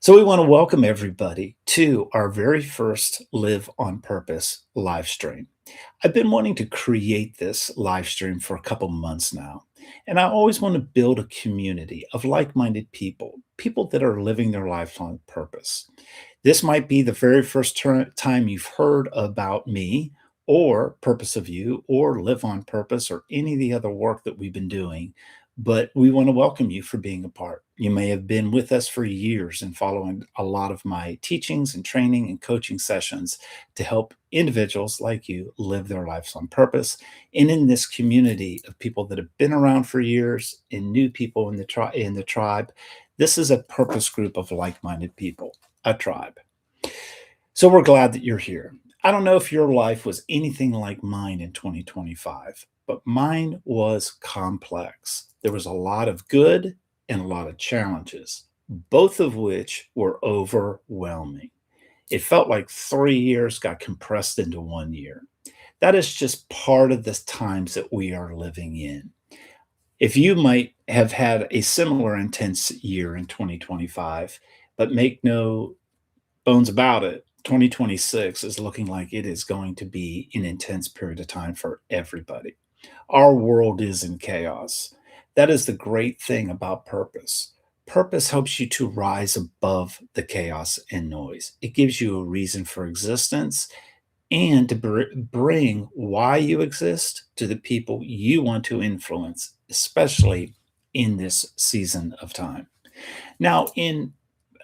So, we want to welcome everybody to our very first Live on Purpose live stream. I've been wanting to create this live stream for a couple months now, and I always want to build a community of like minded people, people that are living their life on purpose. This might be the very first time you've heard about me or Purpose of You or Live on Purpose or any of the other work that we've been doing, but we want to welcome you for being a part. You may have been with us for years and following a lot of my teachings and training and coaching sessions to help individuals like you live their lives on purpose. And in this community of people that have been around for years and new people in the tribe, this is a purpose group of like-minded people, a tribe. So we're glad that you're here. I don't know if your life was anything like mine in 2025, but mine was complex. There was a lot of good and a lot of challenges, both of which were overwhelming. It felt like 3 years got compressed into 1 year. That is just part of the times that we are living in. If you might have had a similar intense year in 2025, but make no bones about it, 2026 is looking like it is going to be an intense period of time for everybody. Our world is in chaos. That is the great thing about purpose. Purpose helps you to rise above the chaos and noise. It gives you a reason for existence and to bring why you exist to the people you want to influence, especially in this season of time. Now, in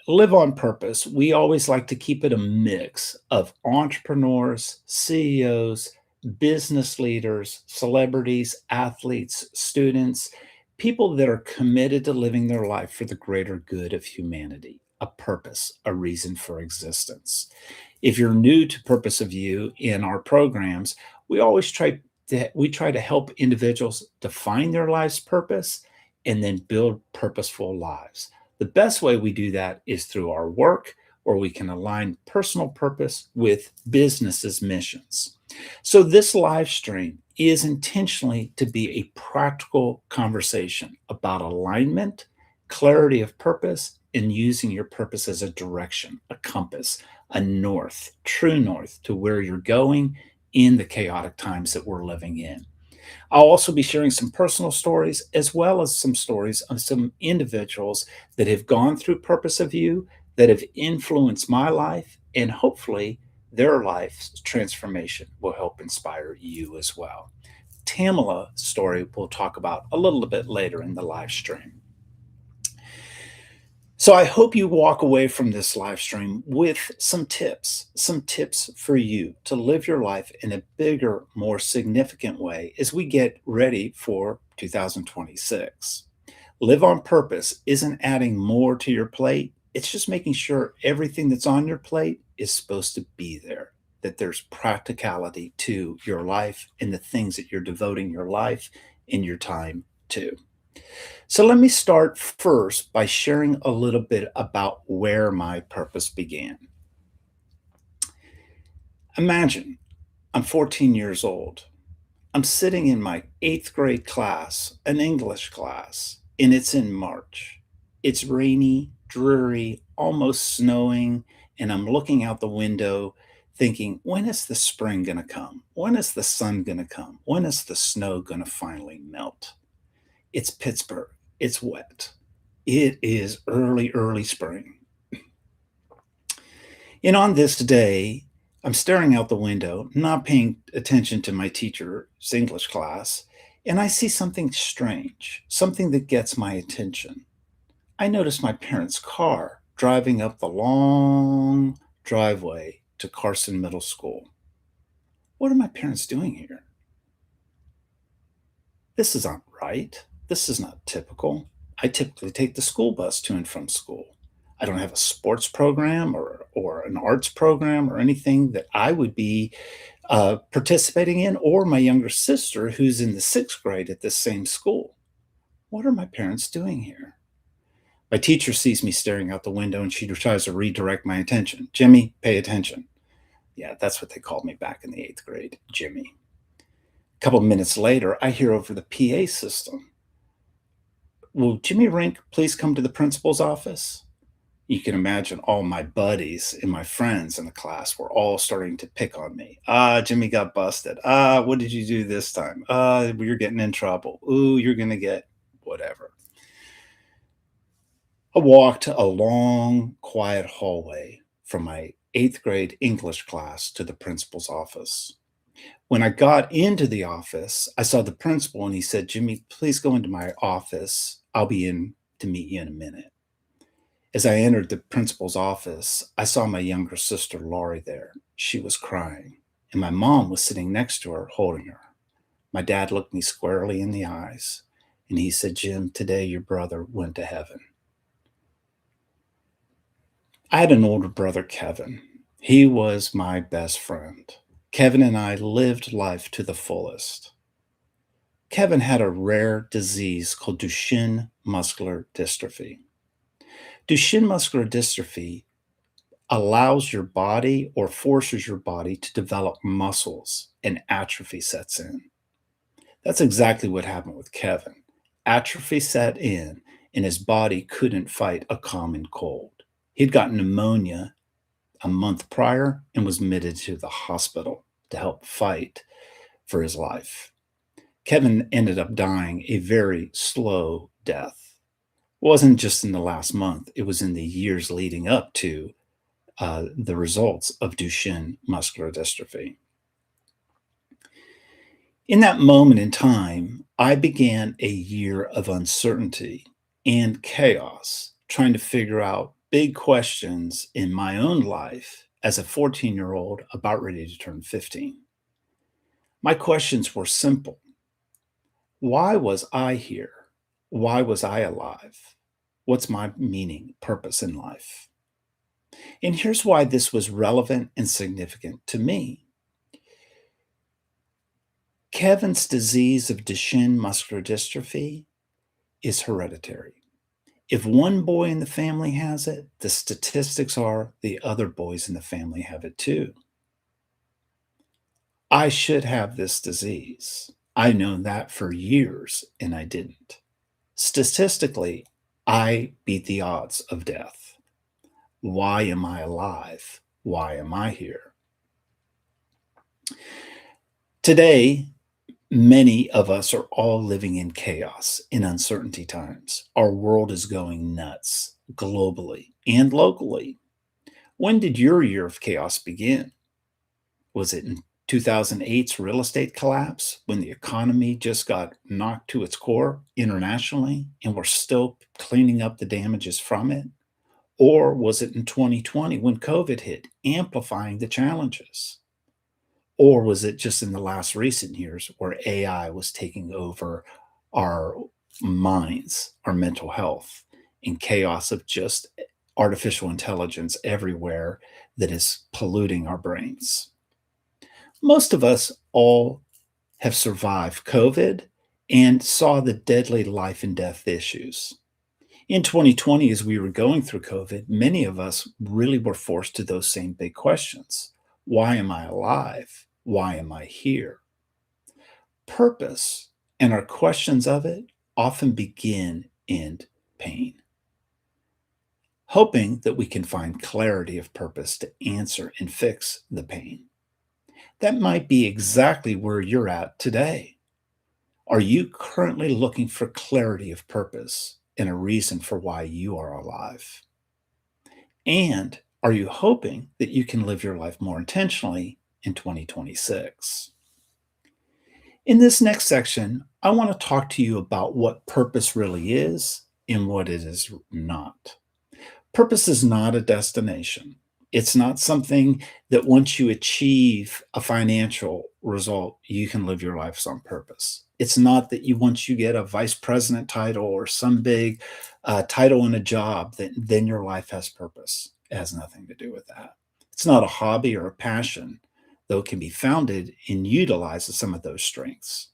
Live on Purpose, we always like to keep it a mix of entrepreneurs, CEOs, business leaders, celebrities, athletes, students, people that are committed to living their life for the greater good of humanity, a purpose, a reason for existence. If you're new to Purpose of You in our programs, we always try to help individuals define their life's purpose and then build purposeful lives. The best way we do that is through our work, where we can align personal purpose with business's missions. So, this live stream is intentionally to be a practical conversation about alignment, clarity of purpose, and using your purpose as a direction, a compass, a north, true north to where you're going in the chaotic times that we're living in. I'll also be sharing some personal stories as well as some stories of some individuals that have gone through Purpose of You that have influenced my life, and hopefully their life's transformation will help inspire you as well. Tamala's story we'll talk about a little bit later in the live stream. So I hope you walk away from this live stream with some tips for you to live your life in a bigger, more significant way as we get ready for 2026. Live on Purpose isn't adding more to your plate. It's just making sure everything that's on your plate is supposed to be there, that there's practicality to your life and the things that you're devoting your life and your time to. So let me start first by sharing a little bit about where my purpose began. Imagine I'm 14 years old. I'm sitting in my eighth grade class, an English class, and it's in March. It's rainy, dreary, almost snowing, and I'm looking out the window thinking, when is the spring going to come? When is the sun going to come? When is the snow going to finally melt? It's Pittsburgh. It's wet. It is early, early spring. And on this day, I'm staring out the window, not paying attention to my teacher's English class, and I see something strange, something that gets my attention. I notice my parents' car driving up the long driveway to Carson Middle School. What are my parents doing here? This is not right. This is not typical. I typically take the school bus to and from school. I don't have a sports program or an arts program or anything that I would be participating in, or my younger sister who's in the sixth grade at this same school. What are my parents doing here? My teacher sees me staring out the window and she tries to redirect my attention. Jimmy, pay attention. Yeah, that's what they called me back in the eighth grade, Jimmy. A couple of minutes later, I hear over the PA system, will Jimmy Rink please come to the principal's office? You can imagine all my buddies and my friends in the class were all starting to pick on me. Ah, Jimmy got busted. Ah, what did you do this time? You're getting in trouble. Ooh, you're going to get whatever. I walked a long, quiet hallway from my eighth grade English class to the principal's office. When I got into the office, I saw the principal and he said, Jimmy, please go into my office. I'll be in to meet you in a minute. As I entered the principal's office, I saw my younger sister, Laurie, there. She was crying, and my mom was sitting next to her, holding her. My dad looked me squarely in the eyes, and he said, Jim, today your brother went to heaven. I had an older brother, Kevin. He was my best friend. Kevin and I lived life to the fullest. Kevin had a rare disease called Duchenne muscular dystrophy. Duchenne muscular dystrophy allows your body or forces your body to develop muscles and atrophy sets in. That's exactly what happened with Kevin. Atrophy set in and his body couldn't fight a common cold. He'd gotten pneumonia a month prior and was admitted to the hospital to help fight for his life. Kevin ended up dying a very slow death. It wasn't just in the last month, it was in the years leading up to the results of Duchenne muscular dystrophy. In that moment in time, I began a year of uncertainty and chaos, trying to figure out big questions in my own life as a 14-year-old about ready to turn 15. My questions were simple. Why was I here? Why was I alive? What's my meaning, purpose in life? And here's why this was relevant and significant to me. Kevin's disease of Duchenne muscular dystrophy is hereditary. If one boy in the family has it, the statistics are the other boys in the family have it too. I should have this disease. I've known that for years and I didn't. Statistically, I beat the odds of death. Why am I alive? Why am I here? Today, many of us are all living in chaos in uncertainty times. Our world is going nuts globally and locally. When did your year of chaos begin? Was it in 2008's real estate collapse when the economy just got knocked to its core internationally and we're still cleaning up the damages from it? Or was it in 2020 when COVID hit, amplifying the challenges? Or was it just in the last recent years where AI was taking over our minds, our mental health, and chaos of just artificial intelligence everywhere that is polluting our brains? Most of us all have survived COVID and saw the deadly life and death issues. In 2020, as we were going through COVID, many of us really were forced to those same big questions. Why am I alive? Why am I here? Purpose and our questions of it often begin in pain, hoping that we can find clarity of purpose to answer and fix the pain. That might be exactly where you're at today. Are you currently looking for clarity of purpose and a reason for why you are alive? And are you hoping that you can live your life more intentionally in 2026? In this next section, I want to talk to you about what purpose really is and what it is not. Purpose is not a destination. It's not something that once you achieve a financial result, you can live your life on purpose. It's not that once you get a vice president title or some big title in a job, that then your life has purpose. It has nothing to do with that. It's not a hobby or a passion, though it can be founded and utilizes some of those strengths.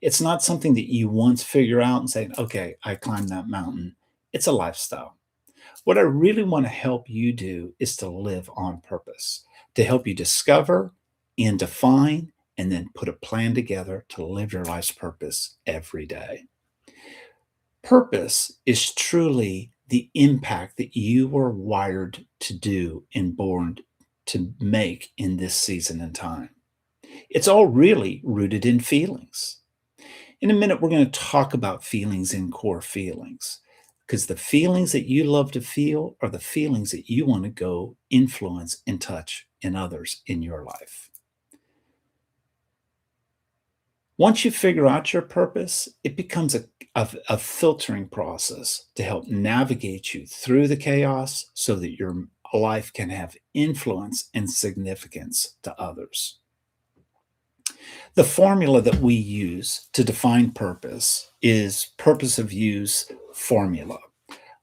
It's not something that you once figure out and say, okay, I climbed that mountain. It's a lifestyle. What I really want to help you do is to live on purpose, to help you discover and define and then put a plan together to live your life's purpose every day. Purpose is truly the impact that you were wired to do and born to make in this season and time. It's all really rooted in feelings. In a minute, we're going to talk about feelings and core feelings because the feelings that you love to feel are the feelings that you want to go influence and touch in others in your life. Once you figure out your purpose, it becomes a filtering process to help navigate you through the chaos so that your life can have influence and significance to others. The formula that we use to define purpose is purpose of use formula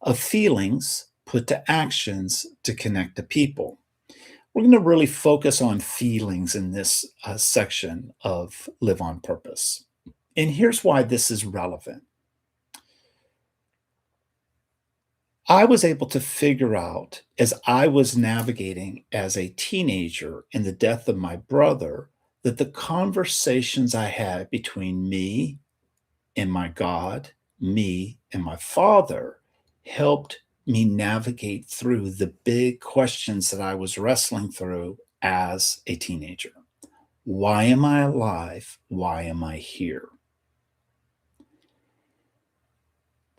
of feelings put to actions to connect to people. We're going to really focus on feelings in this section of Live on Purpose. And here's why this is relevant. I was able to figure out as I was navigating as a teenager in the death of my brother that the conversations I had between me and my God, me and my Father, helped me navigate through the big questions that I was wrestling through as a teenager. Why am I alive? Why am I here?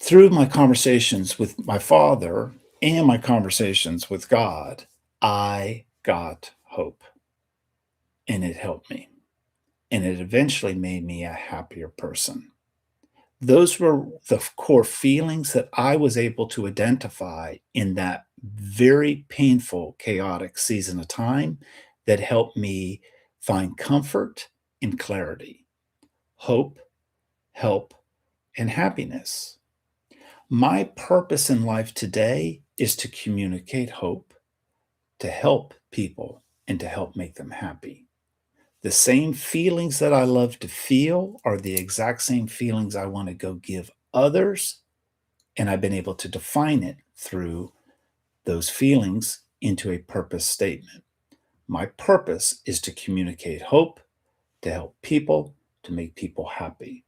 Through my conversations with my Father and my conversations with God, I got hope. And it helped me. And it eventually made me a happier person. Those were the core feelings that I was able to identify in that very painful, chaotic season of time that helped me find comfort and clarity, hope, help, and happiness. My purpose in life today is to communicate hope, to help people, and to help make them happy. The same feelings that I love to feel are the exact same feelings I want to go give others. And I've been able to define it through those feelings into a purpose statement. My purpose is to communicate hope, to help people, to make people happy.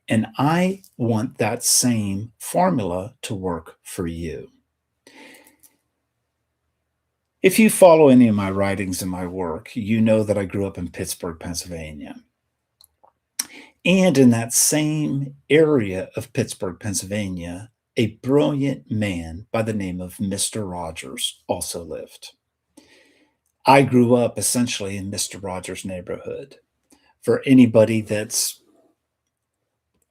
And I want that same formula to work for you. If you follow any of my writings and my work, you know that I grew up in Pittsburgh, Pennsylvania. And in that same area of Pittsburgh, Pennsylvania, a brilliant man by the name of Mr. Rogers also lived. I grew up essentially in Mr. Rogers' neighborhood. For anybody that's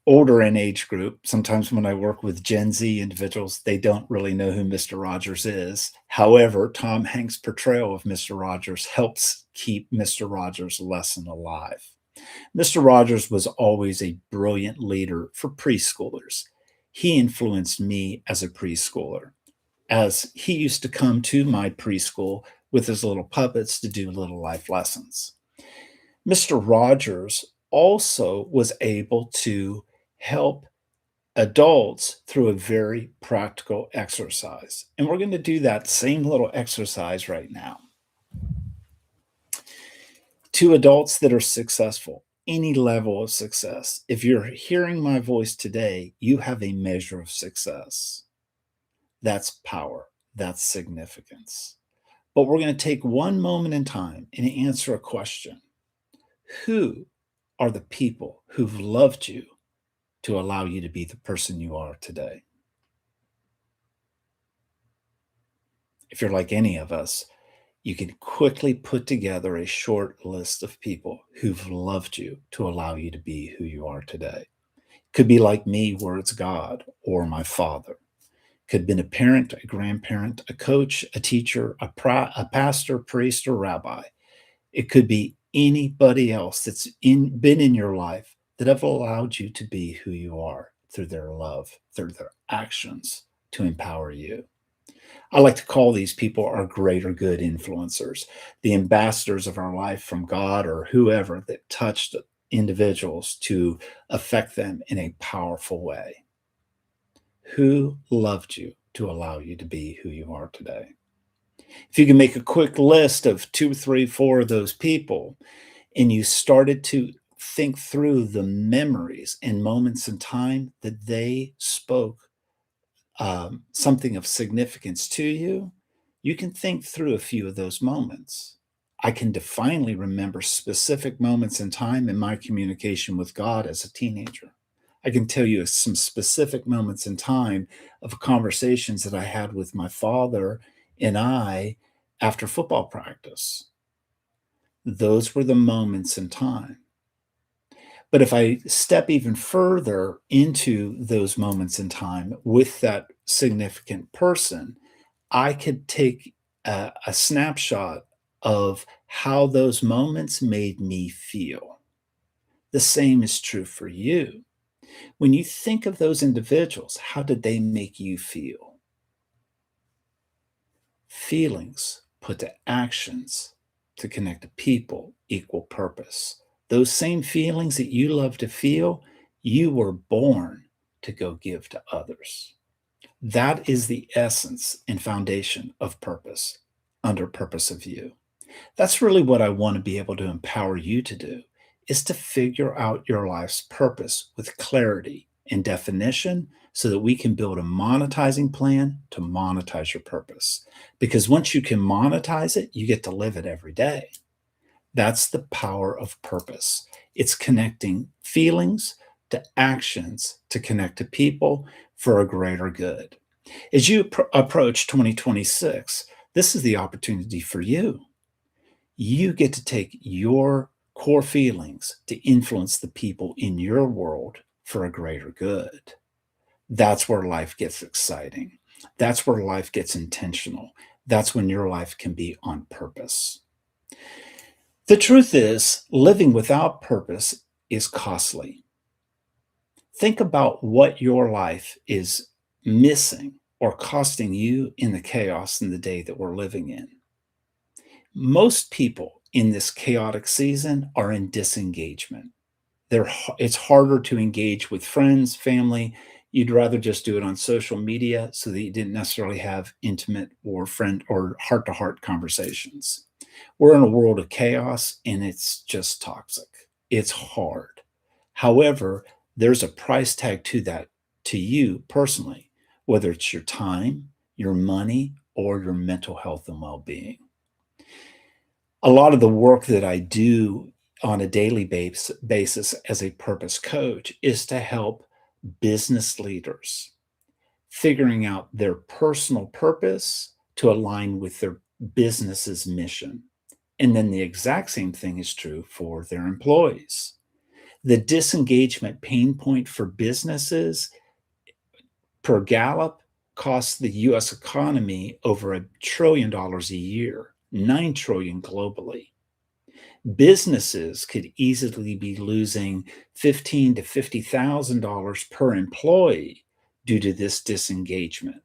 older in age group, sometimes when I work with Gen Z individuals, they don't really know who Mr. Rogers is. However, Tom Hanks' portrayal of Mr. Rogers helps keep Mr. Rogers' lesson alive. Mr. Rogers was always a brilliant leader for preschoolers. He influenced me as a preschooler, as he used to come to my preschool with his little puppets to do little life lessons. Mr. Rogers also was able to help adults through a very practical exercise. And we're going to do that same little exercise right now. To adults that are successful, any level of success, if you're hearing my voice today, you have a measure of success. That's power. That's significance. But we're going to take one moment in time and answer a question. Who are the people who've loved you to allow you to be the person you are today? If you're like any of us, you can quickly put together a short list of people who've loved you to allow you to be who you are today. Could be like me, where it's God or my father. Could have been a parent, a grandparent, a coach, a teacher, a pastor, priest, or rabbi. It could be anybody else that's been in your life that have allowed you to be who you are through their love, through their actions to empower you. I like to call these people our greater good influencers, the ambassadors of our life from God or whoever that touched individuals to affect them in a powerful way. Who loved you to allow you to be who you are today? If you can make a quick list of 2, 3, 4 of those people, and you started to think through the memories and moments in time that they spoke something of significance to you, you can think through a few of those moments. I can definitely remember specific moments in time in my communication with God as a teenager. I can tell you some specific moments in time of conversations that I had with my father and I after football practice. Those were the moments in time. But if I step even further into those moments in time with that significant person, I could take a snapshot of how those moments made me feel. The same is true for you. When you think of those individuals, how did they make you feel? Feelings put to actions to connect to people equal purpose. Those same feelings that you love to feel, you were born to go give to others. That is the essence and foundation of purpose under purpose of you. That's really what I want to be able to empower you to do is to figure out your life's purpose with clarity and definition so that we can build a monetizing plan to monetize your purpose. Because once you can monetize it, you get to live it every day. That's the power of purpose. It's connecting feelings to actions to connect to people for a greater good. As you approach 2026, this is the opportunity for you. You get to take your core feelings to influence the people in your world for a greater good. That's where life gets exciting. That's where life gets intentional. That's when your life can be on purpose. The truth is, living without purpose is costly. Think about what your life is missing or costing you in the chaos in the day that we're living in. Most people in this chaotic season are in disengagement. It's harder to engage with friends, family. You'd rather just do it on social media so that you didn't necessarily have intimate or friend or heart-to-heart conversations. We're in a world of chaos and it's just toxic. It's hard. However, there's a price tag to that, to you personally, whether it's your time, your money, or your mental health and well-being. A lot of the work that I do on a daily basis as a purpose coach is to help business leaders figuring out their personal purpose to align with their business's mission. And then the exact same thing is true for their employees. The disengagement pain point for businesses per Gallup costs the US economy over $1 trillion a year, 9 trillion globally. Businesses could easily be losing $15,000 to $50,000 per employee due to this disengagement.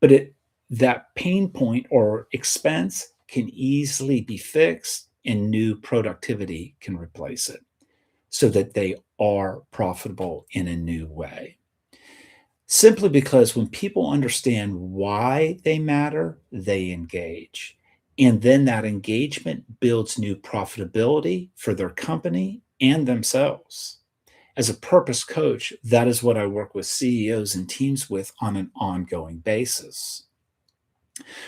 But that pain point or expense can easily be fixed and new productivity can replace it so that they are profitable in a new way. Simply because when people understand why they matter, they engage. And then that engagement builds new profitability for their company and themselves. As a purpose coach, that is what I work with CEOs and teams with on an ongoing basis.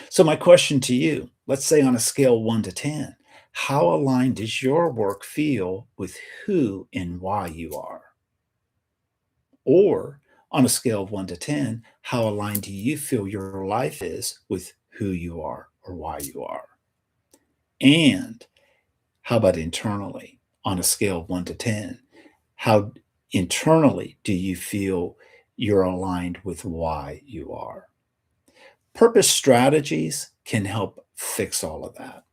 So, my question to you, let's say on a scale 1 to 10, how aligned does your work feel with who and why you are? Or on a scale of 1 to 10, how aligned do you feel your life is with who you are or why you are? And how about internally? On a scale of 1 to 10, how internally do you feel you're aligned with why you are? Purpose strategies can help fix all of that,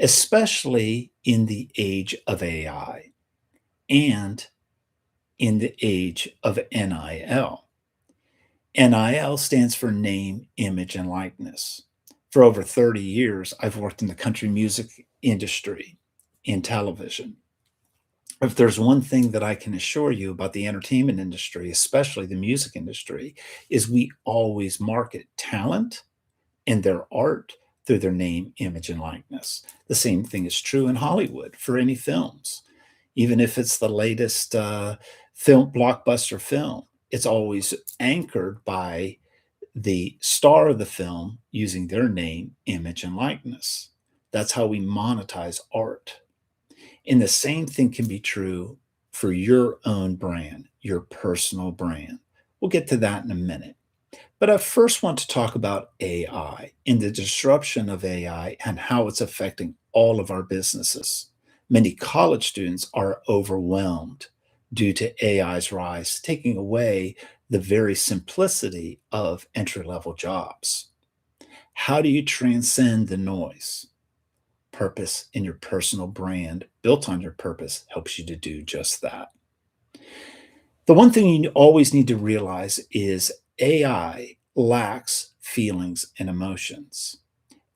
especially in the age of AI and in the age of NIL. NIL stands for name, image, and likeness. For over 30 years, I've worked in the country music industry in television. If there's one thing that I can assure you about the entertainment industry, especially the music industry, is we always market talent and their art through their name, image, and likeness. The same thing is true in Hollywood for any films. Even if it's the latest blockbuster film, it's always anchored by the star of the film using their name, image, and likeness. That's how we monetize art. And the same thing can be true for your own brand, your personal brand. We'll get to that in a minute. But I first want to talk about AI and the disruption of AI and how it's affecting all of our businesses. Many college students are overwhelmed due to AI's rise, taking away the very simplicity of entry level jobs. How do you transcend the noise? Purpose in your personal brand, built on your purpose, helps you to do just that. The one thing you always need to realize is AI lacks feelings and emotions.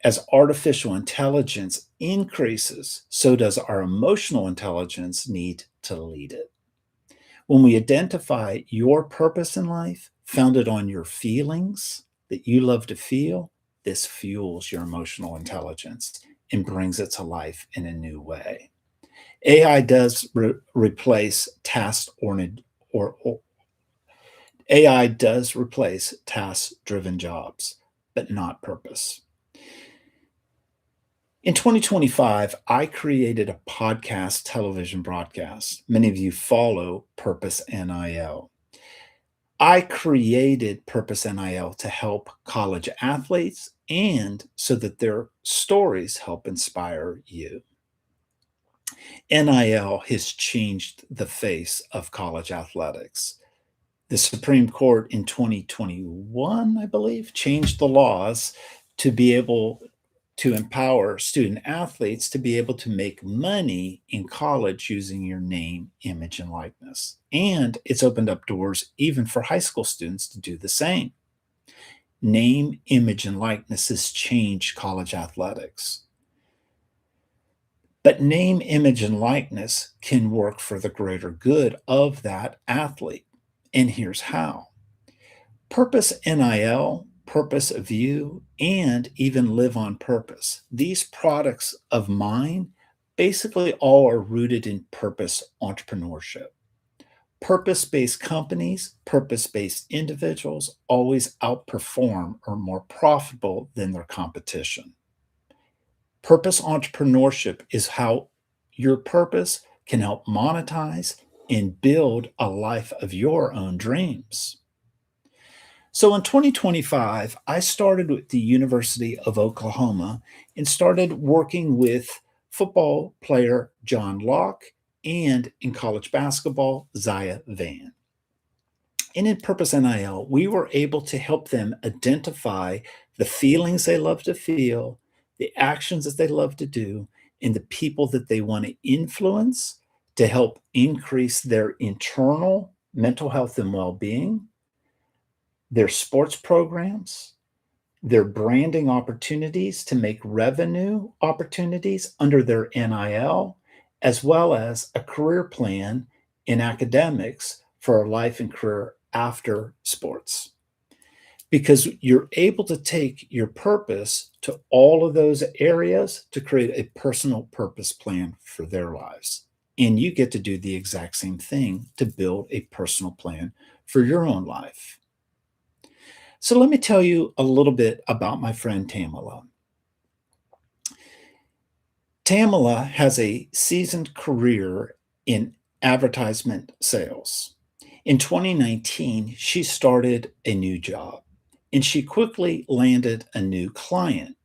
As artificial intelligence increases, so does our emotional intelligence need to lead it. When we identify your purpose in life, founded on your feelings that you love to feel, this fuels your emotional intelligence and brings it to life in a new way. AI does replace or AI does replace task-driven jobs, but not purpose. In 2025, I created a podcast television broadcast. Many of you follow Purpose NIL. I created Purpose NIL to help college athletes and so that their stories help inspire you. NIL has changed the face of college athletics. The Supreme Court in 2021, I believe, changed the laws to be able to empower student athletes to be able to make money in college using your name, image, and likeness. And it's opened up doors even for high school students to do the same. Name, image, and likeness has changed college athletics. But name, image, and likeness can work for the greater good of that athlete. And here's how. Purpose NIL, Purpose of You, and even Live on Purpose. These products of mine basically all are rooted in purpose entrepreneurship. Purpose-based companies, purpose-based individuals always outperform or are more profitable than their competition. Purpose entrepreneurship is how your purpose can help monetize and build a life of your own dreams. So in 2025, I started with the University of Oklahoma and started working with football player John Locke and in college basketball, Zaya Van. And in Purpose NIL, we were able to help them identify the feelings they love to feel, the actions that they love to do, and the people that they want to influence to help increase their internal mental health and well being, their sports programs, their branding opportunities to make revenue opportunities under their NIL, as well as a career plan in academics for a life and career after sports. Because you're able to take your purpose to all of those areas to create a personal purpose plan for their lives. And you get to do the exact same thing to build a personal plan for your own life. So let me tell you a little bit about my friend Tamala. Tamala has a seasoned career in advertisement sales. In 2019, she started a new job and she quickly landed a new client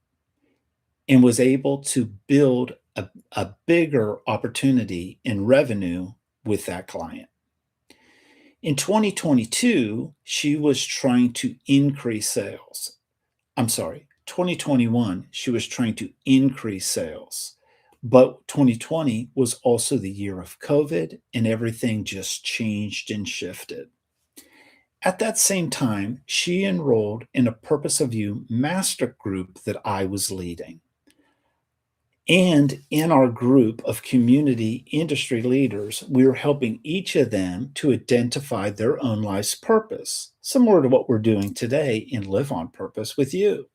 and was able to build a bigger opportunity in revenue with that client. In 2022, she was trying to increase sales. 2021, she was trying to increase sales. But 2020 was also the year of COVID, and everything just changed and shifted. At that same time, she enrolled in a Purpose of You master group that I was leading. And in our group of community industry leaders, we were helping each of them to identify their own life's purpose, similar to what we're doing today in Live on Purpose with you.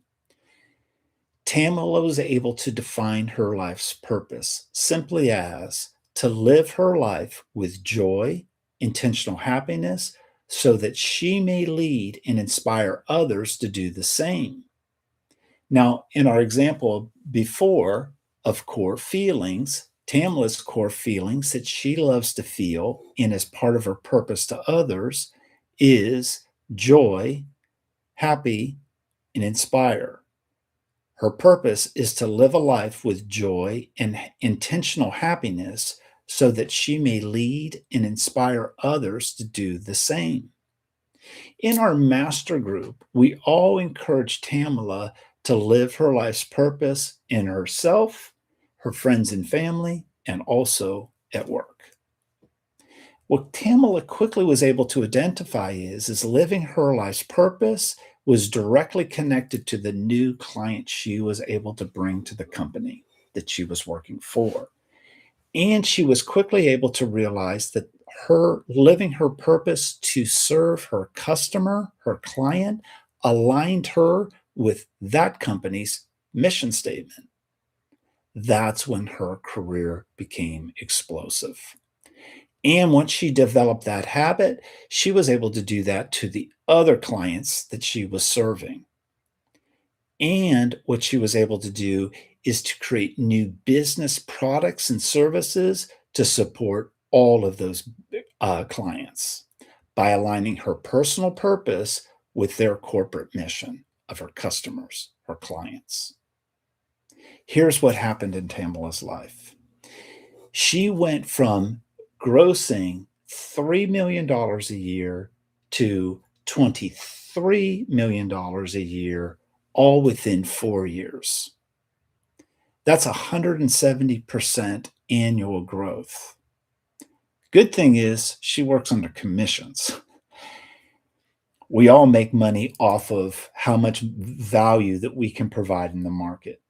Tamala was able to define her life's purpose simply as to live her life with joy, intentional happiness, so that she may lead and inspire others to do the same. Now, in our example before of core feelings, Tamla's core feelings that she loves to feel and as part of her purpose to others is joy, happy, and inspire. Her purpose is to live a life with joy and intentional happiness so that she may lead and inspire others to do the same. In our master group, we all encourage Tamala to live her life's purpose in herself, her friends and family, and also at work. What Tamala quickly was able to identify is living her life's purpose was directly connected to the new client she was able to bring to the company that she was working for. And she was quickly able to realize that her living her purpose to serve her customer, her client, aligned her with that company's mission statement. That's when her career became explosive. And once she developed that habit, she was able to do that to the other clients that she was serving. And what she was able to do is to create new business products and services to support all of those clients by aligning her personal purpose with their corporate mission of her customers, her clients. Here's what happened in Tamala's life. She went from grossing $3 million a year to $23 million a year, all within 4 years. That's 170% annual growth. Good thing is she works under commissions. We all make money off of how much value that we can provide in the market.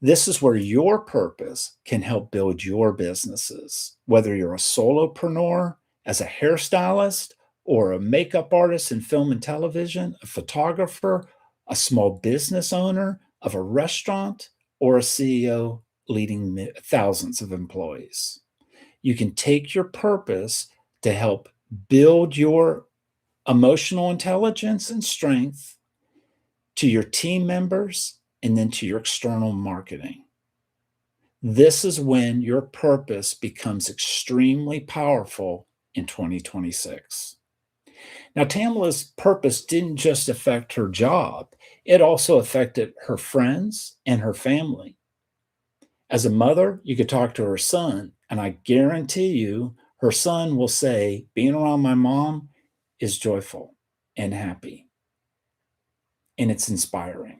This is where your purpose can help build your businesses, whether you're a solopreneur, as a hairstylist, or a makeup artist in film and television, a photographer, a small business owner of a restaurant, or a CEO leading thousands of employees. You can take your purpose to help build your emotional intelligence and strength to your team members and then to your external marketing. This is when your purpose becomes extremely powerful in 2026. Now, Tamala's purpose didn't just affect her job, it also affected her friends and her family. As a mother, you could talk to her son, and I guarantee you, her son will say, being around my mom is joyful and happy, and it's inspiring.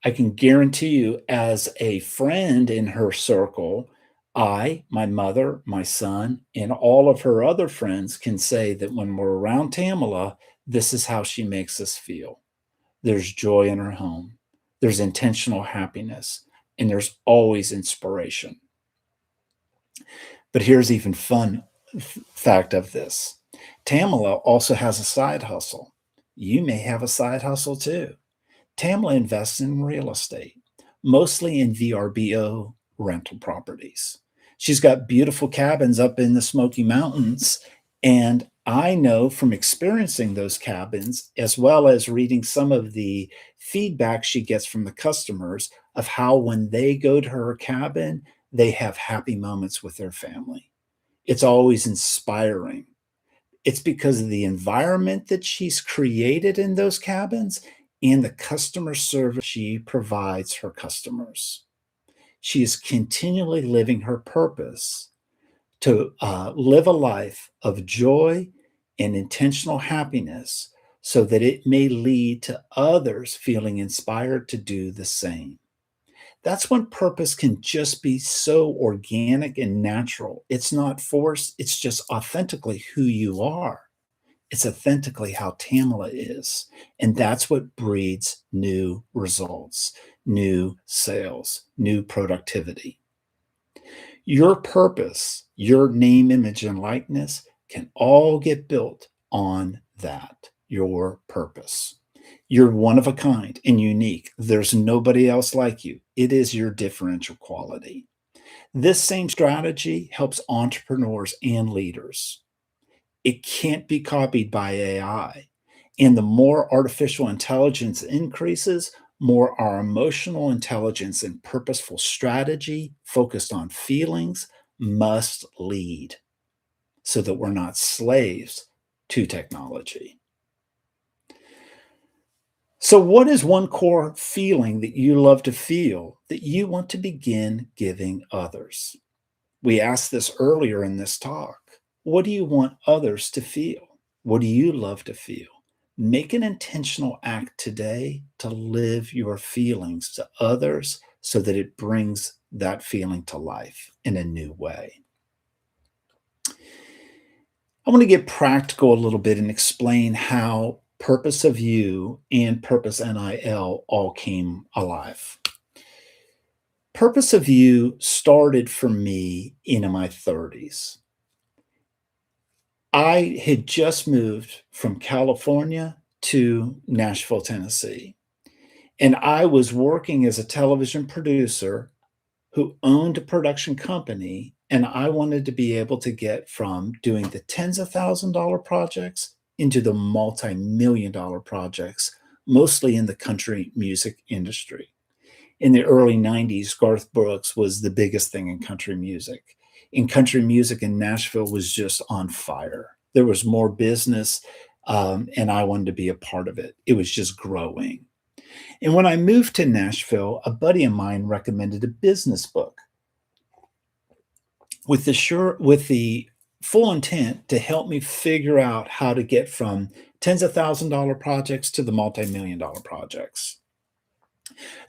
I can guarantee you, as a friend in her circle, I, my mother, my son, and all of her other friends can say that when we're around Tamala, this is how she makes us feel. There's joy in her home, there's intentional happiness, and there's always inspiration. But here's even fun fact of this. Tamala also has a side hustle. You may have a side hustle too. Tamala invests in real estate, mostly in VRBO rental properties. She's got beautiful cabins up in the Smoky Mountains, and I know from experiencing those cabins, as well as reading some of the feedback she gets from the customers, of how when they go to her cabin, they have happy moments with their family. It's always inspiring. It's because of the environment that she's created in those cabins and the customer service she provides her customers. She is continually living her purpose to live a life of joy and intentional happiness so that it may lead to others feeling inspired to do the same. That's when purpose can just be so organic and natural. It's not forced, it's just authentically who you are. It's authentically how Tamala is. And that's what breeds new results, new sales, new productivity. Your purpose, your name, image, and likeness can all get built on that, your purpose. You're one of a kind and unique. There's nobody else like you. It is your differential quality. This same strategy helps entrepreneurs and leaders. It can't be copied by AI. And the more artificial intelligence increases, more our emotional intelligence and purposeful strategy focused on feelings must lead so that we're not slaves to technology. So, what is one core feeling that you love to feel that you want to begin giving others? We asked this earlier in this talk. What do you want others to feel? What do you love to feel? Make an intentional act today to live your feelings to others so that it brings that feeling to life in a new way. I want to get practical a little bit and explain how Purpose of You and Purpose NIL all came alive. Purpose of You started for me in my 30s. I had just moved from California to Nashville, Tennessee, and I was working as a television producer who owned a production company, and I wanted to be able to get from doing the tens of $1,000 projects into the multi-million dollar projects, mostly in the country music industry. In the early 90s, Garth Brooks was the biggest thing in country music. In country music in Nashville was just on fire. There was more business, and I wanted to be a part of it. It was just growing. And when I moved to Nashville, a buddy of mine recommended a business book with the full intent to help me figure out how to get from tens of $1,000 projects to the multi-million dollar projects.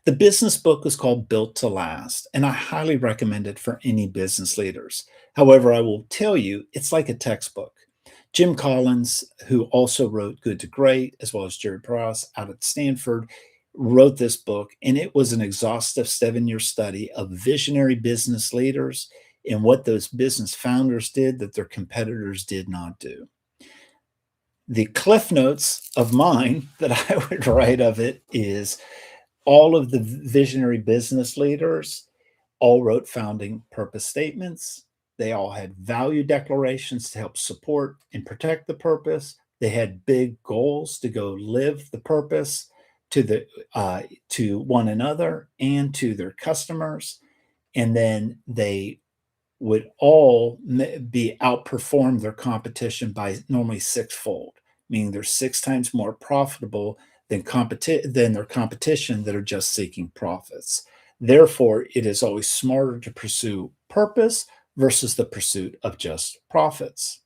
The business book was called Built to Last, and I highly recommend it for any business leaders. However, I will tell you, it's like a textbook. Jim Collins, who also wrote Good to Great, as well as Jerry Pross out at Stanford, wrote this book, and it was an exhaustive 7-year study of visionary business leaders and what those business founders did that their competitors did not do. The cliff notes of mine that I would write of it is all of the visionary business leaders all wrote founding purpose statements. They all had value declarations to help support and protect the purpose. They had big goals to go live the purpose to one another and to their customers. And then they would all be outperform their competition by normally sixfold, meaning they're 6 times more profitable than their competition that are just seeking profits. Therefore, it is always smarter to pursue purpose versus the pursuit of just profits.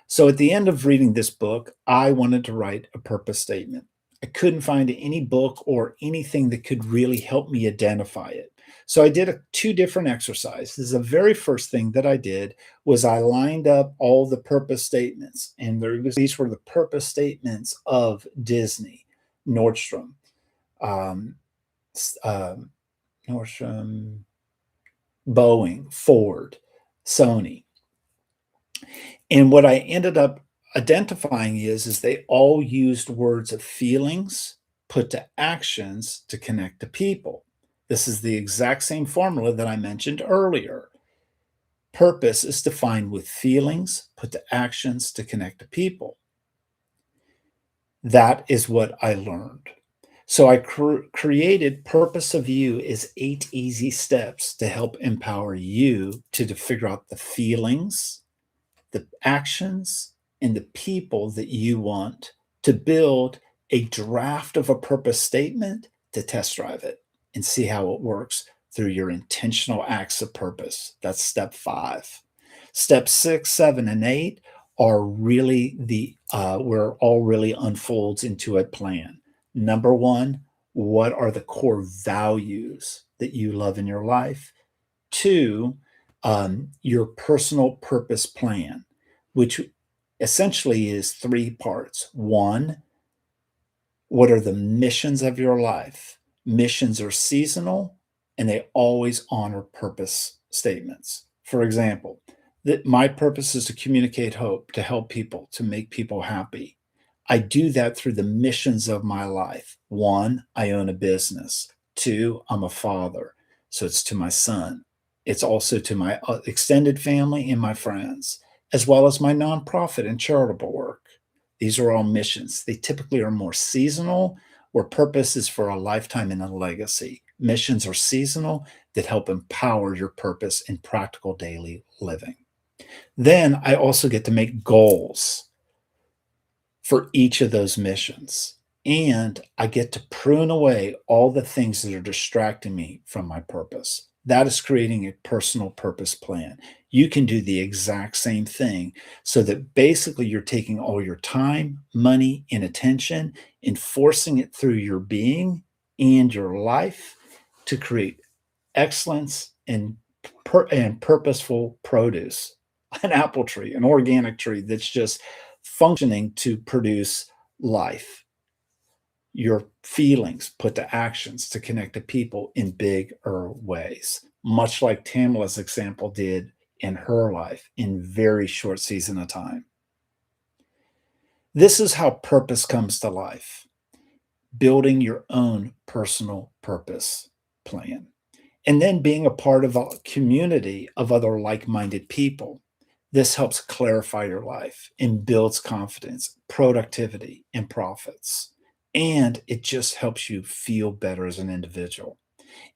So at the end of reading this book, I wanted to write a purpose statement. I couldn't find any book or anything that could really help me identify it. So I did 2 different exercises. The very first thing that I did was I lined up all the purpose statements, and these were the purpose statements of Disney, Nordstrom, um, um, Nordstrom, Boeing, Ford, Sony. And what I ended up identifying is they all used words of feelings put to actions to connect to people. This is the exact same formula that I mentioned earlier. Purpose is defined with feelings put to actions to connect to people. That is what I learned. So I created Purpose of You as 8 easy steps to help empower you to figure out the feelings, the actions, and the people that you want to build a draft of a purpose statement to test drive it and see how it works through your intentional acts of purpose. That's step 5. Step 6, 7, and 8 are really where it all really unfolds into a plan. Number 1, what are the core values that you love in your life? 2, your personal purpose plan, which essentially is 3 parts. 1, what are the missions of your life? Missions are seasonal and they always honor purpose statements. For example, that my purpose is to communicate hope, to help people, to make people happy. I do that through the missions of my life. 1, I own a business. 2, I'm a father. So it's to my son. It's also to my extended family and my friends. as well as my nonprofit and charitable work. These are all missions. They typically are more seasonal, where purpose is for a lifetime and a legacy. Missions are seasonal that help empower your purpose in practical daily living. Then I also get to make goals for each of those missions. And I get to prune away all the things that are distracting me from my purpose. That is creating a personal purpose plan. You can do the exact same thing so that basically you're taking all your time, money, and attention and forcing it through your being and your life to create excellence and purposeful produce. An apple tree, an organic tree that's just functioning to produce life, your feelings put to actions to connect to people in bigger ways, much like Tamala's example did in her life in very short season of time. This is how purpose comes to life, building your own personal purpose plan, and then being a part of a community of other like-minded people. This helps clarify your life and builds confidence, productivity, and profits. And it just helps you feel better as an individual.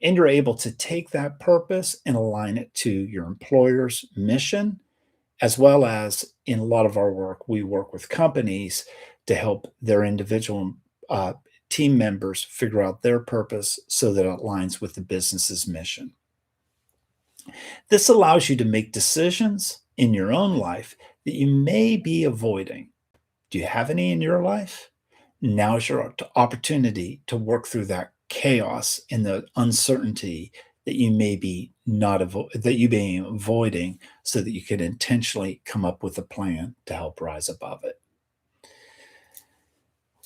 And you're able to take that purpose and align it to your employer's mission, as well as in a lot of our work, we work with companies to help their individual team members figure out their purpose so that it aligns with the business's mission. This allows you to make decisions in your own life that you may be avoiding. Do you have any in your life? Now's your opportunity to work through that chaos and the uncertainty that you may be not that you may be avoiding so that you can intentionally come up with a plan to help rise above it.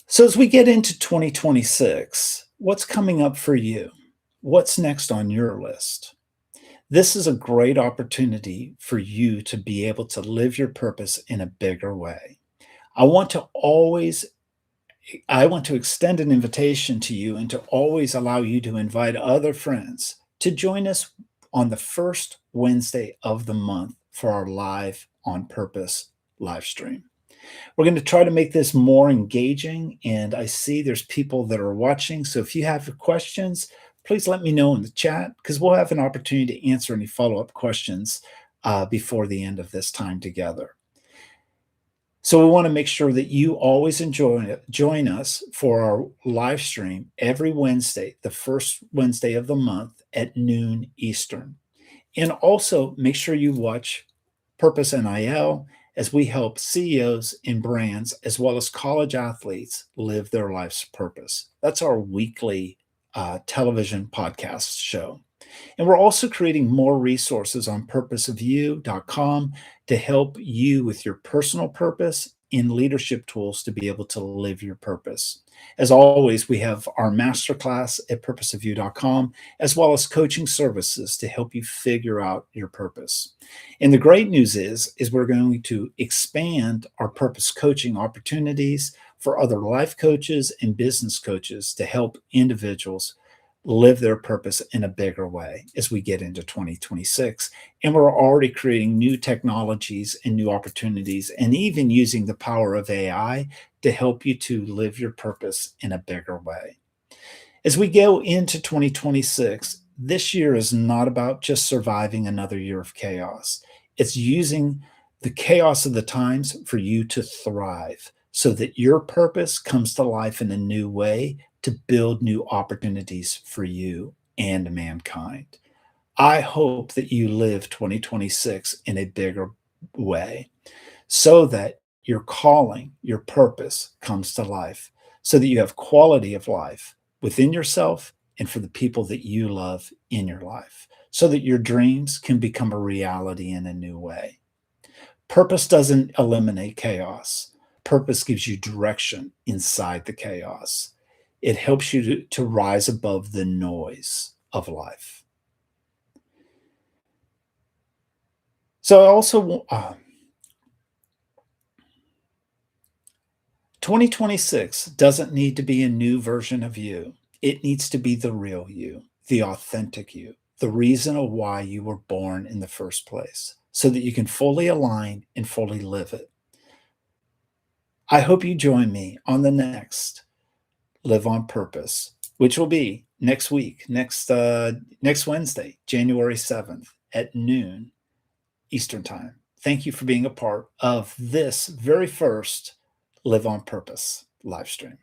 So as we get into 2026, what's coming up for you? What's next on your list? This is a great opportunity for you to be able to live your purpose in a bigger way. I want to always I want to extend an invitation to you and to always allow you to invite other friends to join us on the first Wednesday of the month for our live on purpose live stream. We're going to try to make this more engaging, and I see there's people that are watching. So if you have questions, please let me know in the chat because we'll have an opportunity to answer any follow-up questions before the end of this time together. So we want to make sure that you always join us for our live stream every Wednesday, the first Wednesday of the month at noon Eastern. And also make sure you watch Purpose NIL as we help CEOs and brands as well as college athletes live their life's purpose. That's our weekly television podcast show. And we're also creating more resources on purposeofyou.com to help you with your personal purpose and leadership tools to be able to live your purpose. As always, we have our masterclass at purposeofyou.com, as well as coaching services to help you figure out your purpose. And the great news is we're going to expand our purpose coaching opportunities for other life coaches and business coaches to help individuals live their purpose in a bigger way as we get into 2026. And we're already creating new technologies and new opportunities, and even using the power of AI to help you to live your purpose in a bigger way. As we go into 2026, this year is not about just surviving another year of chaos. It's using the chaos of the times for you to thrive so that your purpose comes to life in a new way to build new opportunities for you and mankind. I hope that you live 2026 in a bigger way so that your calling, your purpose comes to life, so that you have quality of life within yourself and for the people that you love in your life, so that your dreams can become a reality in a new way. Purpose doesn't eliminate chaos. Purpose gives you direction inside the chaos. It helps you to rise above the noise of life. So I also, 2026 doesn't need to be a new version of you. It needs to be the real you, the authentic you, the reason of why you were born in the first place. so that you can fully align and fully live it. I hope you join me on the next Live on Purpose, which will be next week, next Wednesday, January 7th at noon Eastern Time. Thank you for being a part of this very first Live on Purpose live stream.